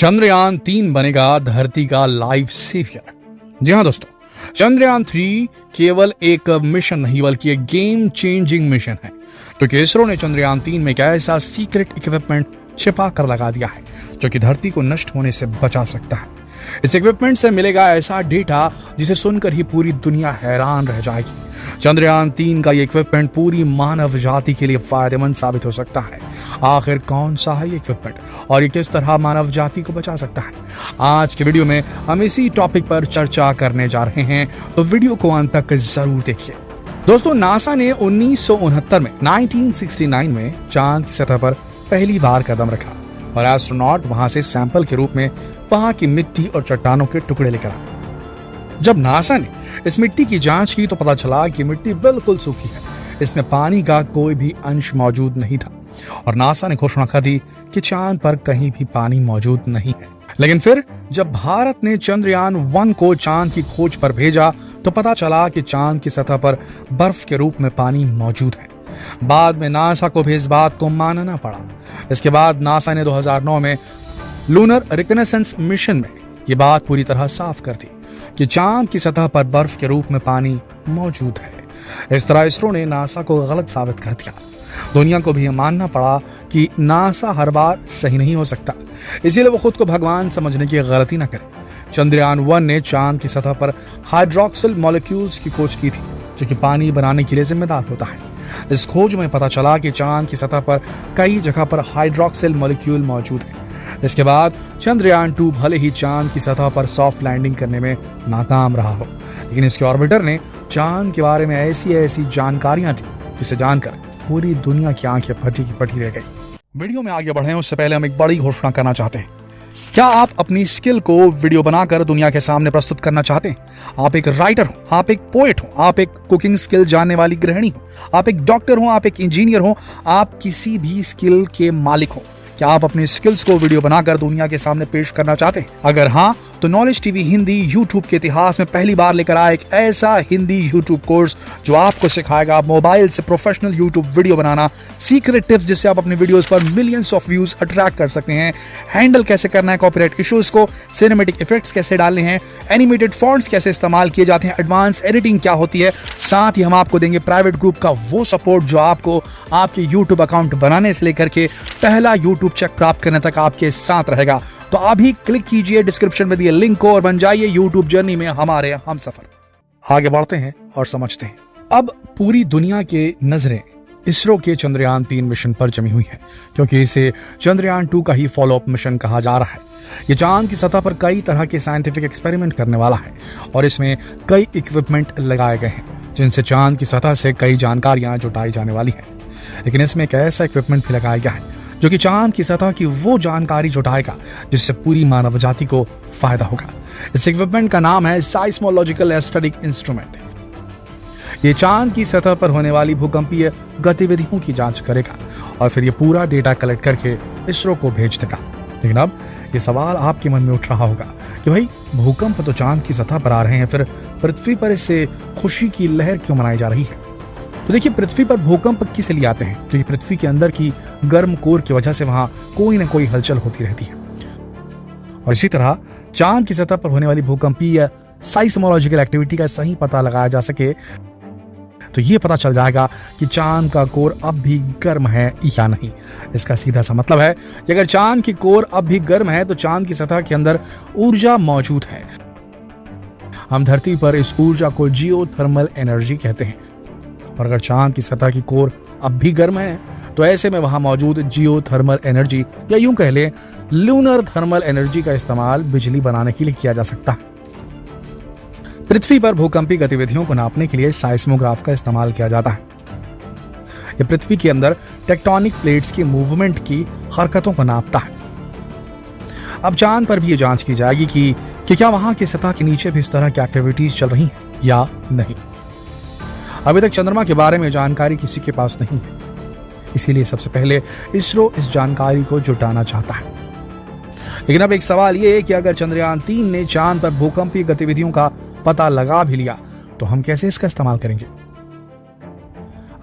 चंद्रयान-3 बनेगा धरती का लाइफ सेवियर। जी हाँ दोस्तों, चंद्रयान-3 केवल एक मिशन नहीं बल्कि एक गेम चेंजिंग मिशन है, क्योंकि इसरो ने चंद्रयान-3 में एक ऐसा सीक्रेट इक्विपमेंट छिपा कर लगा दिया है जो कि धरती को नष्ट होने से बचा सकता है। इस इक्विपमेंट से मिलेगा ऐसा डेटा जिसे सुनकर ही पूरी दुनिया हैरान रह जाएगी। चंद्रयान-3 का ये इक्विपमेंट पूरी मानव जाति के लिए फायदेमंद साबित हो सकता है। आखिर कौन सा है ये इक्विपमेंट और ये किस तरह मानव जाति को बचा सकता है, आज के वीडियो में हम इसी टॉपिक पर चर्चा करने जा रहे हैं, तो वीडियो को अंत तक जरूर देखिए। दोस्तों, नासा ने 1969 में चांद की सतह पर पहली बार कदम रखा और एस्ट्रोनॉट वहां से सैंपल के रूप में वहां की मिट्टी और चट्टानों के टुकड़े लेकर आए। जब नासा ने इस मिट्टी की जांच की तो पता चला कि मिट्टी बिल्कुल सूखी है, इसमें पानी का कोई भी अंश मौजूद नहीं था और नासा ने घोषणा कर दी कि चांद पर कहीं भी पानी मौजूद नहीं है। लेकिन फिर जब भारत ने चंद्रयान-1 को चांद की खोज पर भेजा तो पता चला कि चांद की सतह पर बर्फ के रूप में पानी मौजूद है। बाद में नासा को भी इस बात को मानना पड़ा। इसके बाद नासा ने 2009 में लूनर रिकनेसेंस मिशन में ये बात पूरी तरह साफ कर दी कि चांद की सतह पर बर्फ के रूप में पानी मौजूद है। इस तरह इसरो ने नासा को गलत साबित कर दिया। दुनिया को भी यह मानना पड़ा कि नासा हर बार सही नहीं हो सकता, इसीलिए वो खुद को भगवान समझने की गलती न करे। चंद्रयान-1 ने चांद की सतह पर हाइड्रोक्सिल मॉलिक्यूल्स की खोज की थी, जो कि पानी बनाने के लिए जिम्मेदार होता है। इस खोज में पता चला कि चांद की सतह पर कई जगह पर हाइड्रोक्सिल मॉलिक्यूल मौजूद है। इसके बाद चंद्रयान-2 भले ही चांद की सतह पर सॉफ्ट लैंडिंग करने में नाकाम रहा हो, लेकिन इसके ऑर्बिटर ने चांद के बारे में ऐसी जानकारियां थी जिसे जानकर पूरी दुनिया की आंखें फटी की पटी रह गई। वीडियो में आगे बढ़े उससे पहले हम एक बड़ी घोषणा करना चाहते हैं। क्या आप अपनी स्किल को वीडियो बनाकर दुनिया के सामने प्रस्तुत करना चाहते हैं? आप एक राइटर हो, आप एक पोएट हो, आप एक कुकिंग स्किल जानने वाली गृहिणी हो, आप एक डॉक्टर हो, आप एक इंजीनियर हो, आप किसी भी स्किल के मालिक हो। क्या आप अपनी स्किल्स को वीडियो बनाकर दुनिया के सामने पेश करना चाहते हैं? अगर हाँ, तो नॉलेज टीवी हिंदी यूट्यूब के इतिहास में पहली बार लेकर आया एक ऐसा हिंदी यूट्यूब कोर्स जो आपको सिखाएगा मोबाइल से प्रोफेशनल यूट्यूब वीडियो बनाना, सीक्रेट टिप्स जिससे आप अपने वीडियोस पर मिलियंस ऑफ व्यूज अट्रैक्ट कर सकते हैं, हैंडल कैसे करना है कॉपीराइट इश्यूज को, सिनेमैटिक इफेक्ट्स कैसे डालने हैं, एनिमेटेड फॉन्ट्स कैसे इस्तेमाल किए जाते हैं, एडवांस एडिटिंग क्या होती है। साथ ही हम आपको देंगे प्राइवेट ग्रुप का वो सपोर्ट जो आपको आपके यूट्यूब अकाउंट बनाने से लेकर के पहला यूट्यूब चेक प्राप्त करने तक आपके साथ रहेगा। तो अभी क्लिक कीजिए डिस्क्रिप्शन में दिए लिंक को और बन जाइए यूट्यूब जर्नी में हमारे हमसफर। आगे बढ़ते हैं और समझते हैं। अब पूरी दुनिया के नजरें इसरो के चंद्रयान-3 मिशन पर जमी हुई है, क्योंकि इसे चंद्रयान-2 का ही फॉलोअप मिशन कहा जा रहा है। ये चांद की सतह पर कई तरह के साइंटिफिक एक्सपेरिमेंट करने वाला है और इसमें कई इक्विपमेंट लगाए गए हैं जिनसे चांद की सतह से कई जानकारियां जुटाई जाने वाली है। लेकिन इसमें एक ऐसा इक्विपमेंट भी लगाया गया है जो कि चांद की सतह की वो जानकारी जुटाएगा जिससे पूरी मानव जाति को फायदा होगा। इस इक्विपमेंट का नाम है साइस्मोलॉजिकल एस्टेटिक इंस्ट्रूमेंट। ये चांद की सतह पर होने वाली भूकंपीय गतिविधियों की जांच करेगा और फिर ये पूरा डेटा कलेक्ट करके इसरो को भेज देगा। लेकिन अब ये सवाल आपके मन में उठ रहा होगा कि भाई, भूकंप तो चांद की सतह पर आ रहे हैं, फिर पृथ्वी पर इससे खुशी की लहर क्यों मनाई जा रही है? तो देखिए, पृथ्वी पर भूकंप किस लिए आते हैं? क्योंकि पृथ्वी के अंदर की गर्म कोर की वजह से वहां कोई ना कोई हलचल होती रहती है। और इसी तरह चांद की सतह पर होने वाली भूकंपीय साइस्मोलॉजिकल एक्टिविटी का सही पता लगाया जा सके तो ये पता चल जाएगा कि चांद का कोर अब भी गर्म है या नहीं। इसका सीधा सा मतलब है कि अगर चांद की कोर अब भी गर्म है तो चांद की सतह के अंदर ऊर्जा मौजूद है। हम धरती पर इस ऊर्जा को जियोथर्मल एनर्जी कहते हैं। और अगर चांद की सतह की कोर अब भी गर्म है तो ऐसे में वहां मौजूद जियोथर्मल एनर्जी या यूं कह लें लूनर थर्मल एनर्जी का इस्तेमाल बिजली बनाने के लिए किया जा सकता है। पृथ्वी पर भूकंपी गतिविधियों को नापने के लिए साइस्मोग्राफ का इस्तेमाल किया जाता है। यह पृथ्वी के अंदर टेक्टोनिक प्लेट्स की मूवमेंट की हरकतों को नापता है। अब चांद पर भी ये जांच की जाएगी कि क्या वहां की सतह के नीचे भी इस तरह की एक्टिविटीज चल रही हैं या नहीं। अभी तक चंद्रमा के बारे में जानकारी किसी के पास नहीं है, इसीलिए सबसे पहले इसरो इस जानकारी को जुटाना चाहता है। लेकिन अब एक सवाल यह है कि अगर चंद्रयान-3 ने चांद पर भूकंपीय गतिविधियों का पता लगा भी लिया तो हम कैसे इसका इस्तेमाल करेंगे?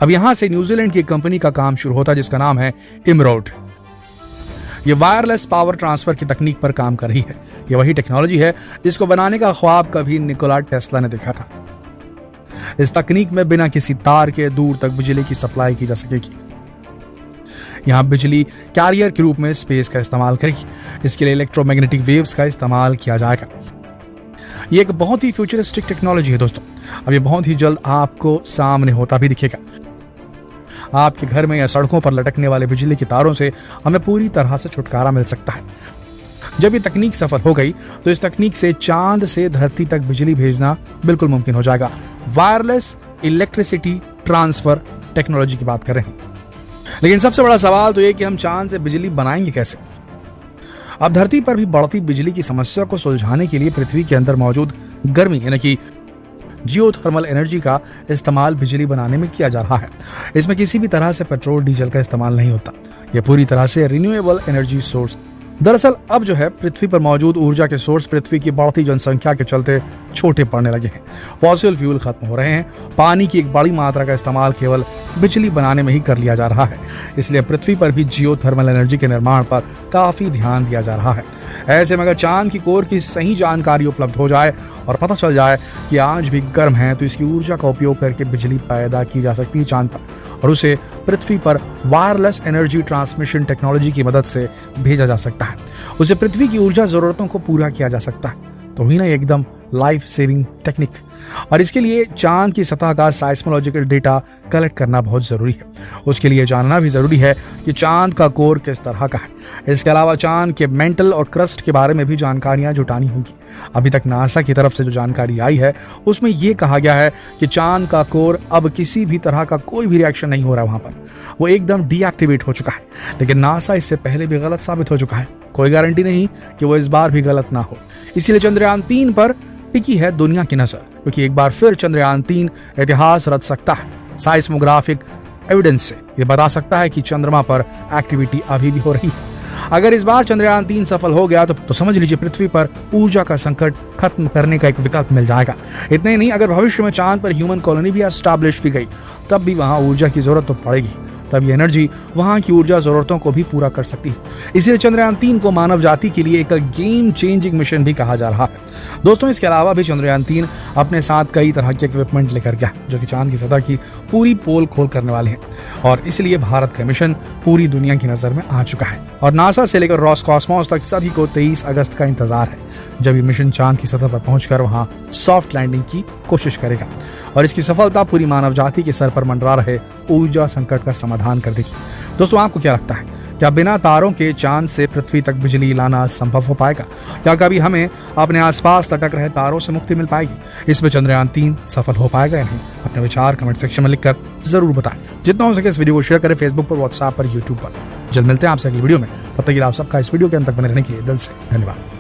अब यहां से न्यूजीलैंड की कंपनी का काम शुरू होता है जिसका नाम है इमरोड। ये वायरलेस पावर ट्रांसफर की तकनीक पर काम कर रही है। ये वही टेक्नोलॉजी है जिसको बनाने का ख्वाब कभी निकोला टेस्ला ने देखा था। इस तकनीक में बिना किसी तार के दूर तक बिजली की सप्लाई की जा सकेगी। यहां बिजली कैरियर के रूप में स्पेस का इस्तेमाल करेगी। इसके लिए इलेक्ट्रोमैग्नेटिक वेव्स का इस्तेमाल किया जाएगा। ये एक बहुत ही फ्यूचरिस्टिक टेक्नोलॉजी है दोस्तों। अब ये बहुत ही जल्द आपको सामने होता भी दिखेगा। आपके घर में या सड़कों पर लटकने वाले बिजली की तारों से हमें पूरी तरह से छुटकारा मिल सकता है। जब ये तकनीक सफल हो गई तो इस तकनीक से चांद से धरती तक बिजली भेजना बिल्कुल मुमकिन हो जाएगा। वायरलेस इलेक्ट्रिसिटी ट्रांसफर टेक्नोलॉजी की बात कर रहे हैं। लेकिन सबसे बड़ा सवाल तो ये कि हम चांद से बिजली बनाएंगे कैसे। अब धरती पर भी बढ़ती बिजली की समस्या को सुलझाने के लिए पृथ्वी के अंदर मौजूद गर्मी यानी कि जियोथर्मल एनर्जी का इस्तेमाल बिजली बनाने में किया जा रहा है। इसमें किसी भी तरह से पेट्रोल डीजल का इस्तेमाल नहीं होता। यह पूरी तरह से रिन्यूएबल एनर्जी सोर्स। दरअसल अब जो है पृथ्वी पर मौजूद ऊर्जा के सोर्स पृथ्वी की बढ़ती जनसंख्या के चलते छोटे पड़ने लगे हैं। फॉसिल फ्यूल खत्म हो रहे हैं। पानी की एक बड़ी मात्रा का इस्तेमाल केवल बिजली बनाने में ही कर लिया जा रहा है। इसलिए पृथ्वी पर भी जियोथर्मल एनर्जी के निर्माण पर काफी ध्यान दिया जा रहा है। ऐसे में अगर चांद की कोर की सही जानकारी उपलब्ध हो जाए और पता चल जाए कि आज भी गर्म है तो इसकी ऊर्जा का उपयोग करके बिजली पैदा की जा सकती है चांद पर, और उसे पृथ्वी पर वायरलेस एनर्जी ट्रांसमिशन टेक्नोलॉजी की मदद से भेजा जा सकता है। उसे पृथ्वी की ऊर्जा जरूरतों को पूरा किया जा सकता है। तो ही ना एकदम लाइफ सेविंग टेक्निक। और इसके लिए चांद की सतह का साइस्मोलॉजिकल डेटा कलेक्ट करना बहुत जरूरी है। उसके लिए जानना भी जरूरी है कि चांद का कोर किस तरह का है। इसके अलावा चांद के मेंटल और क्रस्ट के बारे में भी जानकारियां जुटानी होंगी। अभी तक नासा की तरफ से जो जानकारी आई है उसमें यह कहा गया है कि चांद का कोर अब किसी भी तरह का कोई भी रिएक्शन नहीं हो रहा, वहां पर वो एकदम डीएक्टिवेट हो चुका है। लेकिन नासा इससे पहले भी गलत साबित हो चुका है। कोई गारंटी नहीं कि वो इस बार भी गलत ना हो। इसीलिए चंद्रयान 3 पर टिकी है दुनिया की नजर, क्योंकि एक बार फिर चंद्रयान 3 इतिहास रच सकता है। साइस्मोग्राफिक एविडेंस से ये बता सकता है कि चंद्रमा पर एक्टिविटी अभी भी हो रही है। अगर इस बार चंद्रयान 3 सफल हो गया तो समझ लीजिए पृथ्वी पर ऊर्जा का संकट खत्म करने का एक विकल्प मिल जाएगा। इतना ही नहीं, अगर भविष्य में चांद पर ह्यूमन कॉलोनी भी एस्टैब्लिश की गई तब भी वहां ऊर्जा की जरूरत तो पड़ेगी। तब ये एनर्जी वहां की ऊर्जा जरूरतों को भी पूरा कर सकती है। इसलिए चंद्रयान 3 को मानव जाति के लिए एक गेम चेंजिंग मिशन भी कहा जा रहा है। दोस्तों, इसके अलावा भी चंद्रयान 3 अपने साथ कई तरह के इक्विपमेंट लेकर गया जो कि चांद की सतह की पूरी पोल खोल करने वाले हैं। और इसलिए भारत का मिशन पूरी दुनिया की नजर में आ चुका है। और नासा से लेकर रॉसकॉस्मोस तक सभी को 23 अगस्त का इंतजार है, जब ये मिशन चांद की सतह पर पहुंचकर वहां सॉफ्ट लैंडिंग की कोशिश करेगा। और इसकी सफलता पूरी मानव जाति के सर पर मंडरा रहे ऊर्जा संकट का समाधान कर देगी। दोस्तों, आपको क्या लगता है, क्या बिना तारों के चांद से पृथ्वी तक बिजली लाना संभव हो पाएगा? क्या कभी हमें अपने आसपास लटक रहे तारों से मुक्ति मिल पाएगी? इसमें चंद्रयान 3 सफल हो पाएगा या नहीं? अपने विचार कमेंट सेक्शन में लिखकर जरूर बताएं। जितना हो सके इस वीडियो को शेयर करें फेसबुक पर, व्हाट्सएप पर, यूट्यूब पर। जल्द मिलते हैं आपसे अगली वीडियो में। तब तक आप सबका इस वीडियो के अंत तक बने रहने के लिए दिल से धन्यवाद।